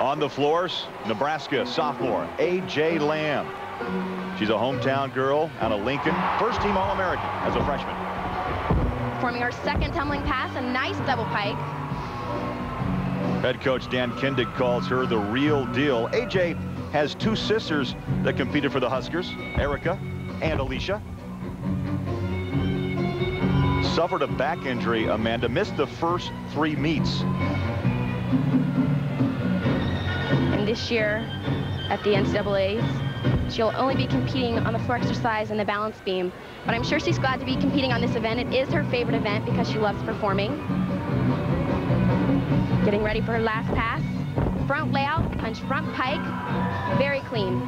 On the floors, Nebraska sophomore A.J. Lamb. She's a hometown girl out of Lincoln. First team All-American as a freshman. Performing her second tumbling pass, a nice double pike. Head coach Dan Kindig calls her the real deal. A.J. has two sisters that competed for the Huskers, Erica and Alicia. Suffered a back injury, Amanda. Missed the first 3 meets. And this year at the NCAAs, she'll only be competing on the floor exercise and the balance beam. But I'm sure she's glad to be competing on this event. It is her favorite event because she loves performing. Getting ready for her last pass. Front layout, punch front pike. Very clean.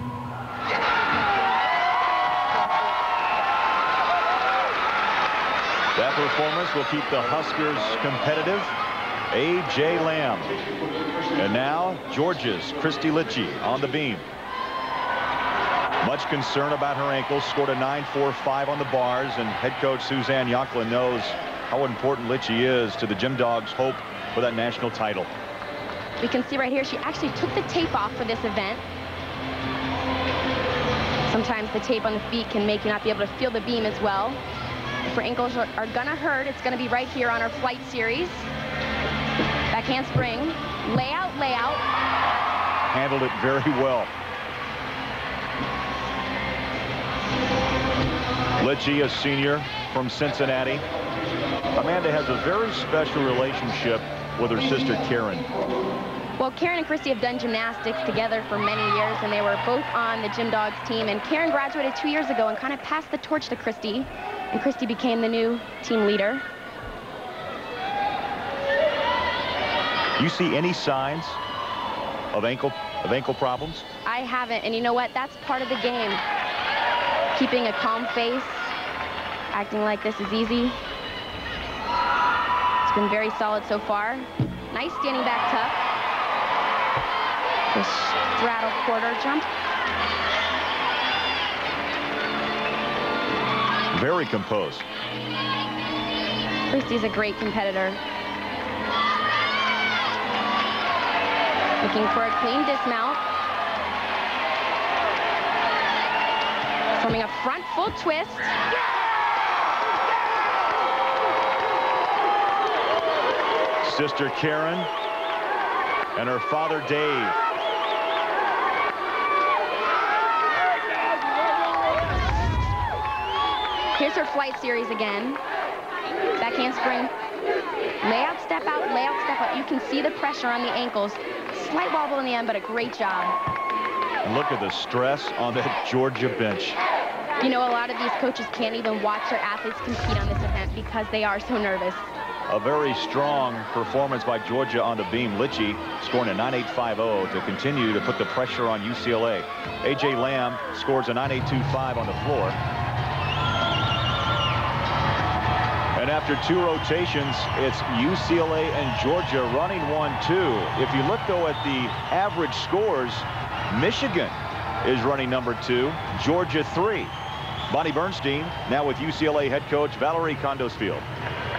That performance will keep the Huskers competitive. A.J. Lamb. And now Georgia's Kristy Lichey on the beam. Much concern about her ankles. Scored a 9.45 on the bars, and head coach Suzanne Yonklin knows how important Lichey is to the Gym Dogs' hope for that national title. We can see right here she actually took the tape off for this event. Sometimes the tape on the feet can make you not be able to feel the beam as well. If her ankles are gonna hurt, it's gonna be right here on our flight series. Backhand spring, layout, layout. Handled it very well. Lichey, a senior from Cincinnati. Amanda has a very special relationship with her sister Karen. Well, Karen and Kristy have done gymnastics together for many years, and they were both on the Gym Dogs team. And Karen graduated 2 years ago and kind of passed the torch to Kristy, and Kristy became the new team leader. You see any signs of ankle problems? I haven't, and you know what? That's part of the game. Keeping a calm face, acting like this is easy. It's been very solid so far. Nice standing back tuck. The straddle quarter jump. Very composed. Kristy's a great competitor. Looking for a clean dismount. Forming a front full twist. Sister Karen and her father Dave. Here's her flight series again. Backhand spring. Layout, step out, layout, step out. You can see the pressure on the ankles. Slight wobble in the end, but a great job. Look at the stress on that Georgia bench. You know, a lot of these coaches can't even watch their athletes compete on this event because they are so nervous. A very strong performance by Georgia on the beam. Lichey scoring a 9.850 to continue to put the pressure on UCLA. A.J. Lamb scores a 9.825 on the floor. And after 2 rotations, it's UCLA and Georgia running 1-2. If you look, though, at the average scores, Michigan is running number 2, Georgia 3. Bonnie Bernstein now with UCLA head coach Valerie Condosfield.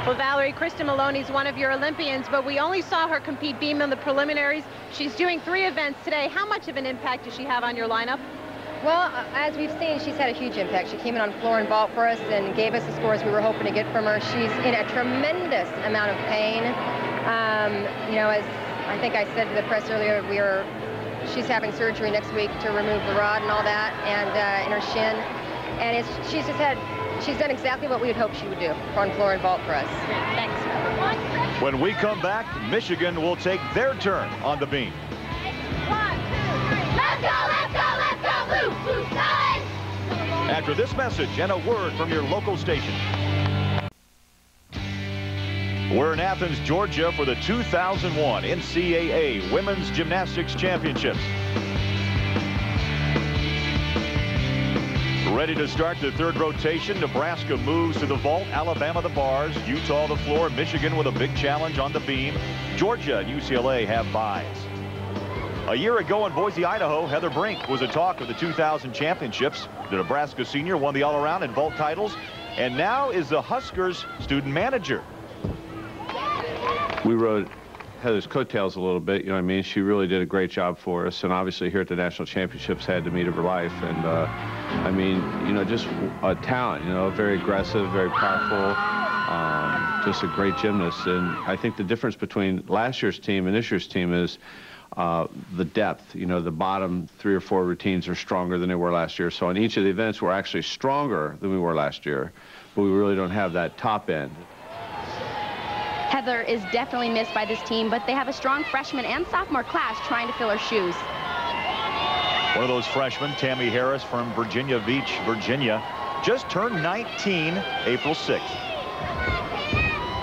Well, Valerie, Kristen Maloney's one of your Olympians, but we only saw her compete beam in the preliminaries. She's doing 3 events today. How much of an impact does she have on your lineup? Well, as we've seen, she's had a huge impact. She came in on floor and vault for us and gave us the scores we were hoping to get from her. She's in a tremendous amount of pain. You know, as I think I said to the press earlier, she's having surgery next week to remove the rod and all that, and in her shin. And she's done exactly what we had hoped she would do on floor and vault for us. Thanks. When we come back, Michigan will take their turn on the beam. 1, 2, 3, let's go, let's go, let's go, blue, blue side! After this message and a word from your local station. We're in Athens, Georgia for the 2001 NCAA Women's Gymnastics Championships. Ready to start the 3rd rotation. Nebraska moves to the vault, Alabama the bars, Utah the floor, Michigan with a big challenge on the beam. Georgia and UCLA have byes. A year ago in Boise, Idaho, Heather Brink was a talk of the 2000 championships. The Nebraska senior won the all-around and vault titles, and now is the Huskers student manager. We rode Heather's coattails a little bit, you know what I mean? She really did a great job for us, and obviously here at the National Championships had the meet of her life. And I mean, you know, just a talent, you know, very aggressive, very powerful, just a great gymnast. And I think the difference between last year's team and this year's team is the depth. You know, the bottom 3 or 4 routines are stronger than they were last year. So in each of the events, we're actually stronger than we were last year, but we really don't have that top end. Heather is definitely missed by this team, but they have a strong freshman and sophomore class trying to fill her shoes. One of those freshmen, Tammy Harris from Virginia Beach, Virginia, just turned 19 April 6th.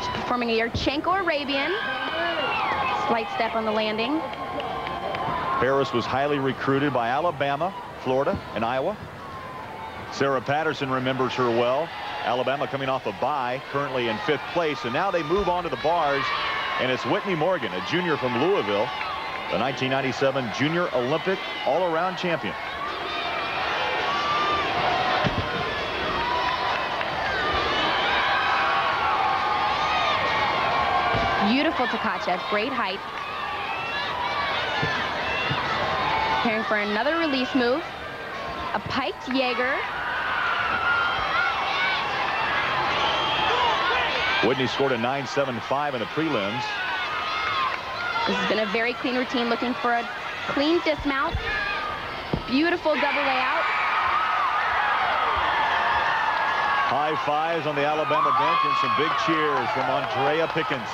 She's performing a Yarchenko Arabian. Slight step on the landing. Harris was highly recruited by Alabama, Florida, and Iowa. Sarah Patterson remembers her well. Alabama coming off a bye, currently in 5th place, and now they move on to the bars, and it's Whitney Morgan, a junior from Louisville, the 1997 Junior Olympic all-around champion. Beautiful Tkachev, great height. Preparing for another release move. A piked Jaeger. Whitney scored a 9.75 in the prelims. This has been a very clean routine, looking for a clean dismount. Beautiful double layout. High fives on the Alabama bench and some big cheers from Andrea Pickens.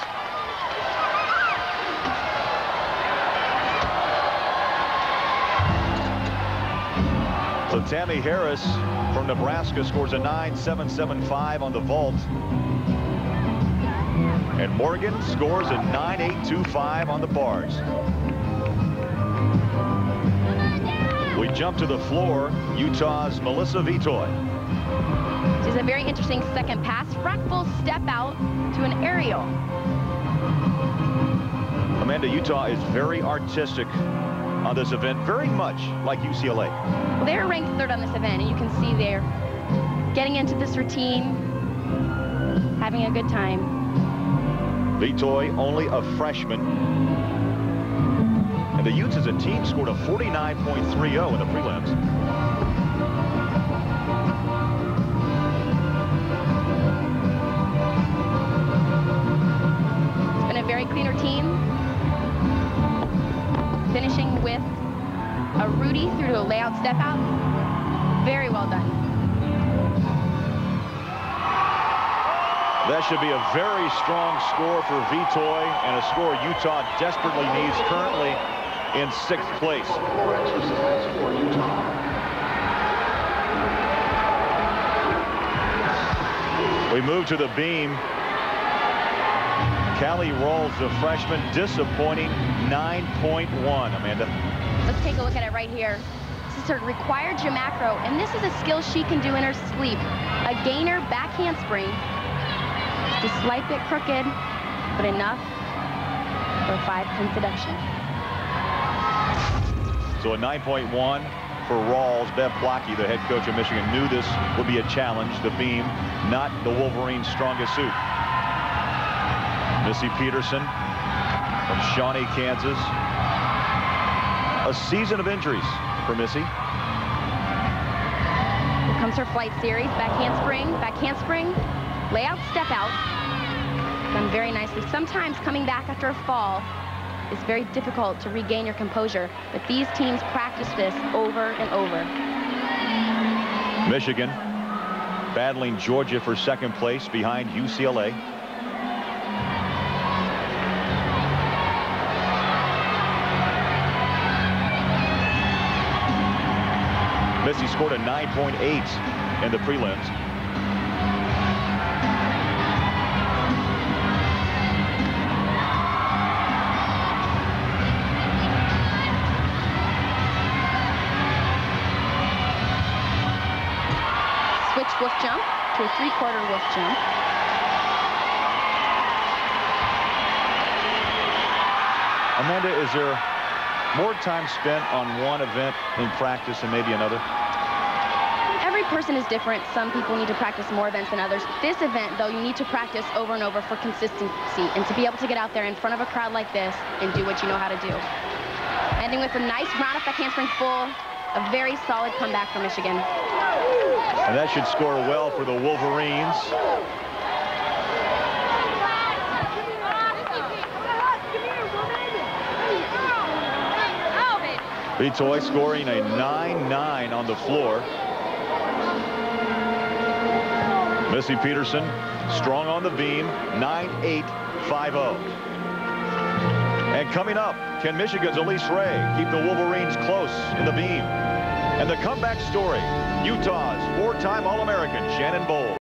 So Tammy Harris from Nebraska scores a 9.775 on the vault. And Morgan scores a 9.825 on the bars. We jump to the floor. Utah's Melissa Vitoy. She's a very interesting second pass. Front full step out to an aerial. Amanda, Utah is very artistic on this event, very much like UCLA. Well, they're ranked 3rd on this event, and you can see they're getting into this routine, having a good time. Vitoy, only a freshman. And the Utes as a team scored a 49.30 in the prelims. It's been a very clean routine. Finishing with a Rudy through to a layout step out. Very well done. That should be a very strong score for Vitoy, and a score Utah desperately needs, currently in 6th place. We move to the beam. Callie Rawls, the freshman, disappointing 9.1, Amanda. Let's take a look at it right here. This is her required gym macro, and this is a skill she can do in her sleep. A gainer back handspring. Just a slight bit crooked, but enough for a 5-pin deduction. So a 9.1 for Rawls. Bev Plotke, the head coach of Michigan, knew this would be a challenge. The beam, not the Wolverines' strongest suit. Missy Peterson from Shawnee, Kansas. A season of injuries for Missy. Here comes her flight series. Back handspring, layout, step out. Done very nicely. Sometimes coming back after a fall is very difficult to regain your composure, but these teams practice this over and over. Michigan battling Georgia for 2nd place behind UCLA. Missy scored a 9.8 in the prelims. Switch wolf jump to a 3/4 wolf jump. Amanda, is there more time spent on one event in practice than maybe another? every person is different. Some people need to practice more events than others. This event, though, you need to practice over and over for consistency and to be able to get out there in front of a crowd like this and do what you know how to do. Ending with a nice round off back handspring full. A very solid comeback for Michigan. And that should score well for the Wolverines. Lichey scoring a 9-9 on the floor. Missy Peterson strong on the beam, 9-8, 5-0. And coming up, can Michigan's Elise Ray keep the Wolverines close in the beam? And the comeback story, Utah's 4-time All-American Shannon Bowles.